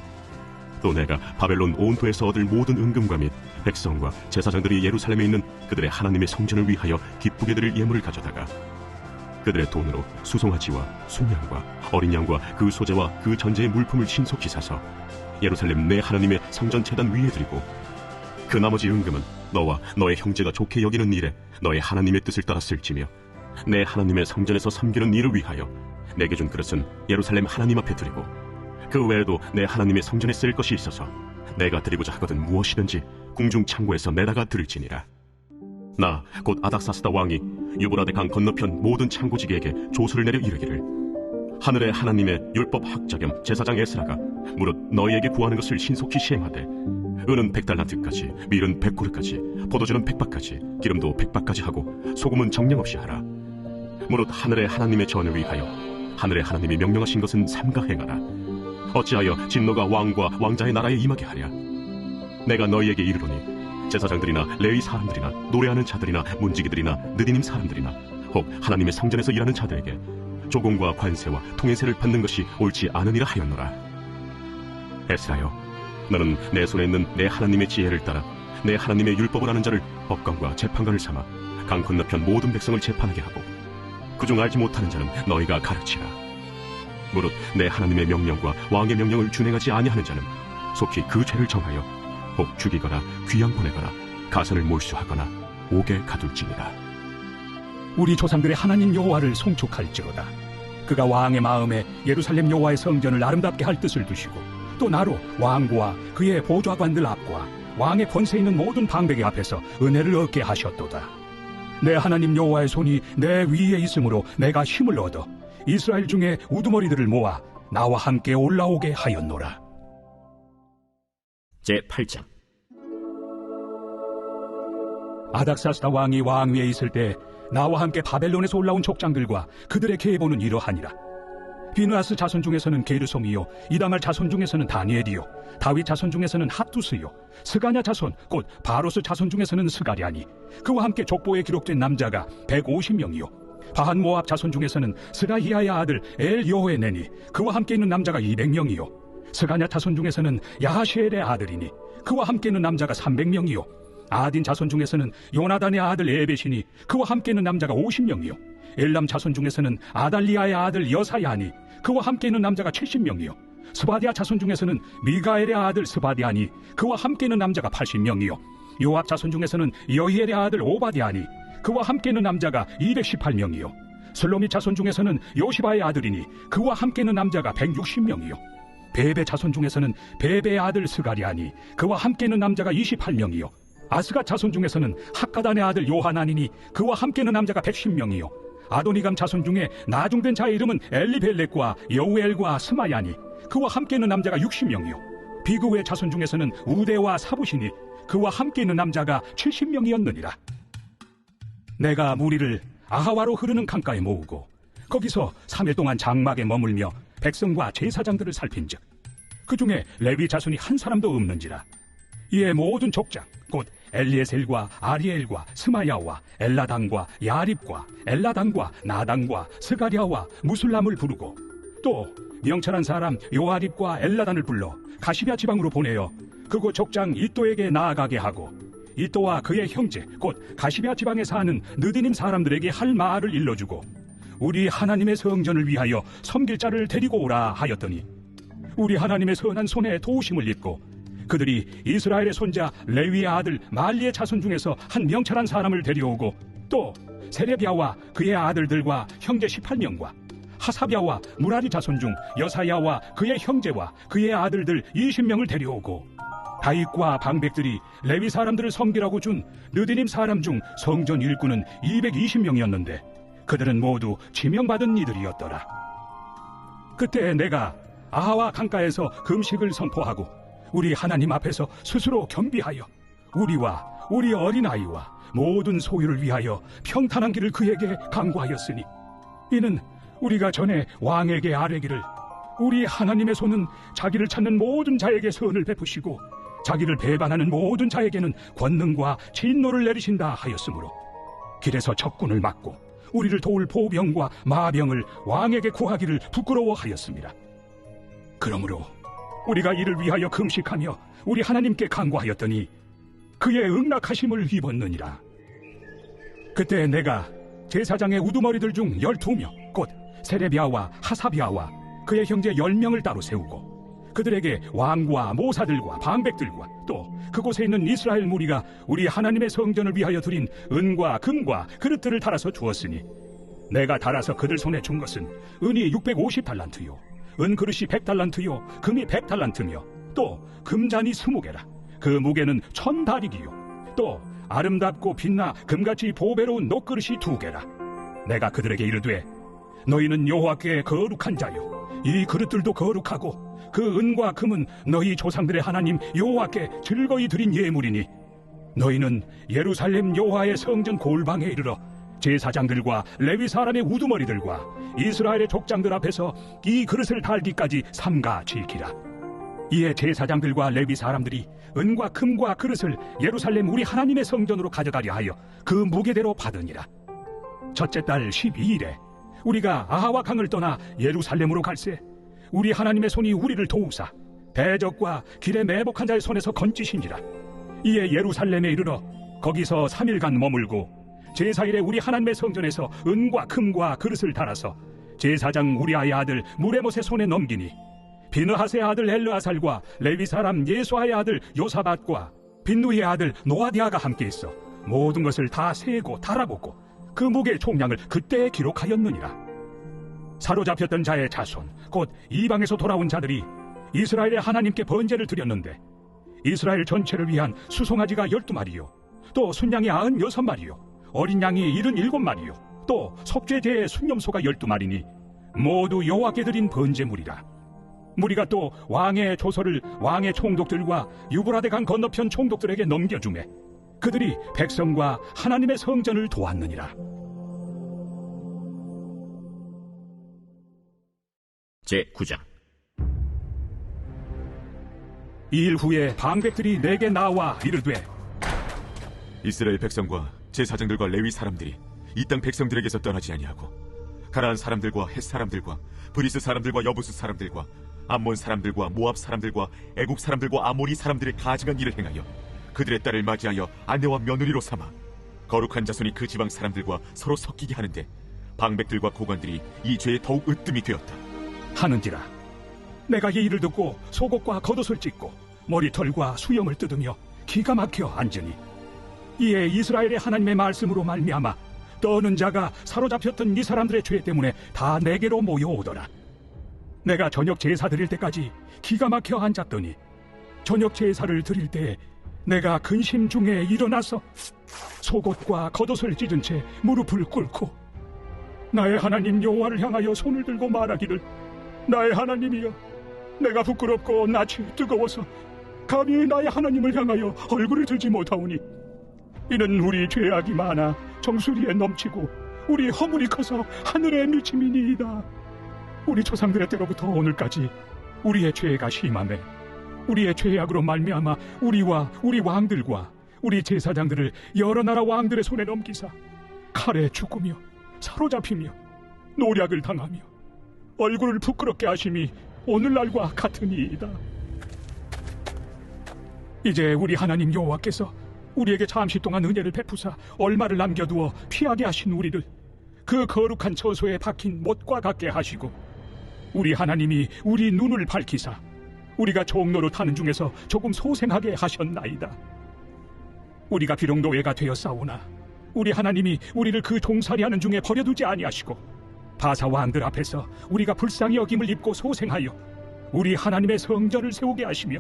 S9: 또 내가 바벨론 온도에서 얻을 모든 은금과 및 백성과 제사장들이 예루살렘에 있는 그들의 하나님의 성전을 위하여 기쁘게 드릴 예물을 가져다가 그들의 돈으로 수송아지와 순양과 어린 양과 그 소재와 그 전제의 물품을 신속히 사서 예루살렘 내 하나님의 성전 제단 위에 드리고 그 나머지 은금은 너와 너의 형제가 좋게 여기는 일에 너의 하나님의 뜻을 따라 쓸지며 내 하나님의 성전에서 섬기는 일을 위하여 내게 준 그릇은 예루살렘 하나님 앞에 드리고 그 외에도 내 하나님의 성전에 쓸 것이 있어서 내가 드리고자 하거든 무엇이든지 궁중 창고에서 내다가 드릴지니라. 나 곧 아닥사스다 왕이 유브라데 강 건너편 모든 창고지기에게 조서를 내려 이르기를 하늘의 하나님의 율법 학자 겸 제사장 에스라가 무릇 너희에게 구하는 것을 신속히 시행하되 은은 100달란트까지 밀은 100그릇까지 포도주는 100바까지 기름도 100바까지 하고 소금은 정량 없이 하라. 무릇 하늘의 하나님의 전을 위하여 하늘의 하나님이 명령하신 것은 삼가 행하라. 어찌하여 진노가 왕과 왕자의 나라에 임하게 하랴. 내가 너희에게 이르노니 제사장들이나 레위 사람들이나 노래하는 자들이나 문지기들이나 느디님 사람들이나 혹 하나님의 성전에서 일하는 자들에게 조공과 관세와 통행세를 받는 것이 옳지 않으니라 하였노라. 에스라여, 너는 내 손에 있는 내 하나님의 지혜를 따라 내 하나님의 율법을 아는 자를 법관과 재판관을 삼아 강 건너편 모든 백성을 재판하게 하고 그중 알지 못하는 자는 너희가 가르치라. 무릇 내 하나님의 명령과 왕의 명령을 준행하지 아니하는 자는 속히 그 죄를 정하여 혹 죽이거나 귀양 보내거나 가선을 몰수하거나 옥에 가둘지니라.
S11: 우리 조상들의 하나님 여호와를 송축할지로다. 그가 왕의 마음에 예루살렘 여호와의 성전을 아름답게 할 뜻을 두시고 또 나로 왕과 그의 보좌관들 앞과 왕의 권세 있는 모든 방백의 앞에서 은혜를 얻게 하셨도다. 내 하나님 여호와의 손이 내 위에 있으므로 내가 힘을 얻어 이스라엘 중에 우두머리들을 모아 나와 함께 올라오게 하였노라.
S1: 제8장.
S11: 아닥사스다 왕이 왕위에 있을 때 나와 함께 바벨론에서 올라온 족장들과 그들의 계보는 이러하니라. 비느하스 자손 중에서는 게르솜이요 이다말 자손 중에서는 다니엘이요 다윗 자손 중에서는 핫두스요 스가냐 자손 곧 바로스 자손 중에서는 스가랴니 그와 함께 족보에 기록된 남자가 150명이요 바한 모압 자손 중에서는 스라히야의 아들 엘여호에네니 그와 함께 있는 남자가 200명이요 스가냐 자손 중에서는 야하시엘의 아들이니 그와 함께 있는 남자가 300명이요 아딘 자손 중에서는 요나단의 아들 에벳이니 그와 함께 있는 남자가 50명이요 엘람 자손 중에서는 아달리아의 아들 여사야니 그와 함께 있는 남자가 70명이요 스바디아 자손 중에서는 미가엘의 아들 스바디아니 그와 함께 있는 남자가 80명이요 요압 자손 중에서는 여히엘의 아들 오바디아니 그와 함께 있는 남자가 218명이요 슬로밋 자손 중에서는 요시바의 아들이니 그와 함께 있는 남자가 160명이요 베베 자손 중에서는 베베의 아들 스가리아니 그와 함께 있는 남자가 28명이요 아스가 자손 중에서는 학가단의 아들 요하나니니 그와 함께 있는 남자가 110명이요 아도니감 자손 중에 나중된 자의 이름은 엘리벨렉과 여우엘과 스마야니 그와 함께 있는 남자가 60명이요 비그의 자손 중에서는 우데와 사부시니 그와 함께 있는 남자가 70명이었느니라. 내가 무리를 아하와로 흐르는 강가에 모으고 거기서 3일 동안 장막에 머물며 백성과 제사장들을 살핀즉 그 중에 레위 자손이 한 사람도 없는지라. 이에 모든 족장 곧 엘리에셀과 아리엘과 스마야와 엘라당과 야립과 엘라당과 나당과 스가랴와 무술람을 부르고 또 명철한 사람 요아립과 엘라단을 불러 가시랴 지방으로 보내어 그곳 족장 이또에게 나아가게 하고 이또와 그의 형제 곧 가시랴 지방에 사는 느디님 사람들에게 할 말을 일러주고 우리 하나님의 성전을 위하여 섬길 자를 데리고 오라 하였더니 우리 하나님의 선한 손에 도우심을 입고 그들이 이스라엘의 손자 레위의 아들 말리의 자손 중에서 한 명철한 사람을 데려오고 또 세레비야와 그의 아들들과 형제 18명과 하사비야와 무라리 자손 중 여사야와 그의 형제와 그의 아들들 20명을 데려오고 다윗과 방백들이 레위 사람들을 섬기라고 준 느디님 사람 중 성전 일꾼은 220명이었는데 그들은 모두 지명받은 이들이었더라. 그때 내가 아하와 강가에서 금식을 선포하고 우리 하나님 앞에서 스스로 겸비하여 우리와 우리 어린아이와 모든 소유를 위하여 평탄한 길을 그에게 강구하였으니 이는 우리가 전에 왕에게 아뢰기를 우리 하나님의 손은 자기를 찾는 모든 자에게 선을 베푸시고 자기를 배반하는 모든 자에게는 권능과 진노를 내리신다 하였으므로 길에서 적군을 막고 우리를 도울 보병과 마병을 왕에게 구하기를 부끄러워하였습니다. 그러므로 우리가 이를 위하여 금식하며 우리 하나님께 간구하였더니 그의 응낙하심을 입었느니라. 그때 내가 제사장의 우두머리들 중 12명 곧 세레비야와 하사비야와 그의 형제 10명을 따로 세우고 그들에게 왕과 모사들과 방백들과 또 그곳에 있는 이스라엘 무리가 우리 하나님의 성전을 위하여 드린 은과 금과 그릇들을 달아서 주었으니 내가 달아서 그들 손에 준 것은 은이 650달란트요 은 그릇이 100달란트요 금이 100달란트며 또 금잔이 20개라 그 무게는 1000다리기요 또 아름답고 빛나 금같이 보배로운 녹그릇이 2개라. 내가 그들에게 이르되 너희는 여호와께 거룩한 자요 이 그릇들도 거룩하고 그 은과 금은 너희 조상들의 하나님 여호와께 즐거이 드린 예물이니 너희는 예루살렘 여호와의 성전 골방에 이르러 제사장들과 레위 사람의 우두머리들과 이스라엘의 족장들 앞에서 이 그릇을 달기까지 삼가 지키라. 이에 제사장들과 레위 사람들이 은과 금과 그릇을 예루살렘 우리 하나님의 성전으로 가져가려 하여 그 무게대로 받으니라. 첫째 달 12일에 우리가 아하와 강을 떠나 예루살렘으로 갈새 우리 하나님의 손이 우리를 도우사 대적과 길에 매복한 자의 손에서 건지시니라. 이에 예루살렘에 이르러 거기서 3일간 머물고 제사일에 우리 하나님의 성전에서 은과 금과 그릇을 달아서 제사장 우리아의 아들 무레못의 손에 넘기니 비느하스의 아들 엘르아살과 레위 사람 예수아의 아들 요사밧과 빈누이의 아들 노아디아가 함께 있어 모든 것을 다 세고 달아보고 그 무게의 총량을 그때 기록하였느니라. 사로잡혔던 자의 자손 곧 이방에서 돌아온 자들이 이스라엘의 하나님께 번제를 드렸는데 이스라엘 전체를 위한 수송아지가 12마리요 또 순양이 96마리요 어린 양이 77마리요 또 속죄제의 순념소가 12마리니 모두 여호와께 드린 번제물이라. 무리가 또 왕의 조서를 왕의 총독들과 유브라데 강 건너편 총독들에게 넘겨주매 그들이 백성과 하나님의 성전을 도왔느니라.
S1: 제9장.
S11: 이 일 후에 방백들이 내게 나와 이르되
S5: 이스라엘 백성과 제사장들과 레위 사람들이 이 땅 백성들에게서 떠나지 아니하고 가나안 사람들과 헷 사람들과 브리스 사람들과 여부스 사람들과 암몬 사람들과 모압 사람들과 애굽 사람들과 아모리 사람들의 가증한 일을 행하여 그들의 딸을 맞이하여 아내와 며느리로 삼아 거룩한 자손이 그 지방 사람들과 서로 섞이게 하는데 방백들과 고관들이 이 죄에 더욱 으뜸이 되었다.
S11: 하는지라 내가 이 일을 듣고 속옷과 겉옷을 찢고 머리털과 수염을 뜯으며 기가 막혀 앉으니 이에 이스라엘의 하나님의 말씀으로 말미암아 떠는 자가 사로잡혔던 이 사람들의 죄 때문에 다 내게로 모여오더라. 내가 저녁 제사 드릴 때까지 기가 막혀 앉았더니 저녁 제사를 드릴 때 내가 근심 중에 일어나서 속옷과 겉옷을 찢은 채 무릎을 꿇고 나의 하나님 여호와를 향하여 손을 들고 말하기를 나의 하나님이여, 내가 부끄럽고 낯이 뜨거워서 감히 나의 하나님을 향하여 얼굴을 들지 못하오니 이는 우리 죄악이 많아 정수리에 넘치고 우리 허물이 커서 하늘에 미침이니이다. 우리 조상들의 때로부터 오늘까지 우리의 죄가 심하매 우리의 죄악으로 말미암아 우리와 우리 왕들과 우리 제사장들을 여러 나라 왕들의 손에 넘기사 칼에 죽으며 사로잡히며 노략을 당하며 얼굴을 부끄럽게 하심이 오늘날과 같으니이다. 이제 우리 하나님 여호와께서 우리에게 잠시 동안 은혜를 베푸사 얼마를 남겨두어 피하게 하신 우리를 그 거룩한 처소에 박힌 못과 같게 하시고 우리 하나님이 우리 눈을 밝히사 우리가 종로를 타는 중에서 조금 소생하게 하셨나이다. 우리가 비록 노예가 되었사오나 우리 하나님이 우리를 그 종살이하는 중에 버려두지 아니하시고 바사 왕들 앞에서 우리가 불쌍히 여김을 입고 소생하여 우리 하나님의 성전을 세우게 하시며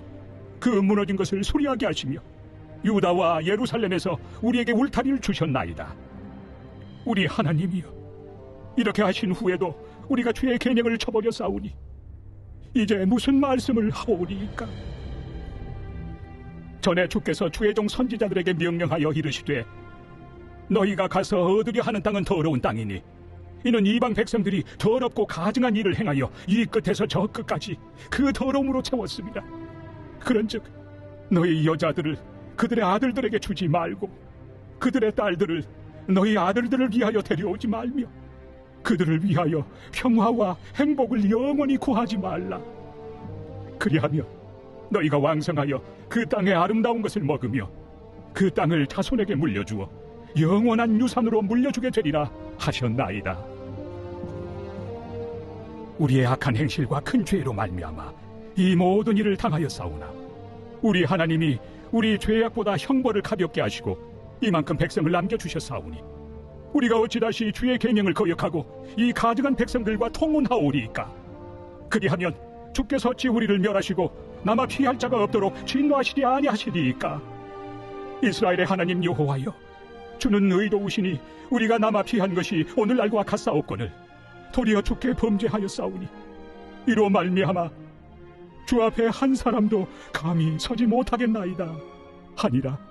S11: 그 무너진 것을 수리하게 하시며 유다와 예루살렘에서 우리에게 울타리를 주셨나이다. 우리 하나님이여, 이렇게 하신 후에도 우리가 죄의 계명을 저버려 싸우니 이제 무슨 말씀을 하오리이까? 전에 주께서 주의 종 선지자들에게 명령하여 이르시되 너희가 가서 얻으려 하는 땅은 더러운 땅이니 이는 이방 백성들이 더럽고 가증한 일을 행하여 이 끝에서 저 끝까지 그 더러움으로 채웠습니다. 그런즉 너희 여자들을 그들의 아들들에게 주지 말고 그들의 딸들을 너희 아들들을 위하여 데려오지 말며 그들을 위하여 평화와 행복을 영원히 구하지 말라. 그리하며 너희가 왕성하여 그 땅의 아름다운 것을 먹으며 그 땅을 자손에게 물려주어 영원한 유산으로 물려주게 되리라 하셨나이다. 우리의 악한 행실과 큰 죄로 말미암아 이 모든 일을 당하였사오나 우리 하나님이 우리 죄악보다 형벌을 가볍게 하시고 이만큼 백성을 남겨주셨사오니 우리가 어찌 다시 주의 계명을 거역하고 이 가증한 백성들과 통혼하오리이까? 그리하면 주께서 어찌 우리를 멸하시고 남아 피할 자가 없도록 진노하시지 아니하시리이까? 이스라엘의 하나님 여호와여, 주는 의로우시니 우리가 남아 피한 것이 오늘날과 같사옵거늘 도리어 주께 범죄하였사오니 이로 말미암아 주 앞에 한 사람도 감히 서지 못하겠나이다 하니라.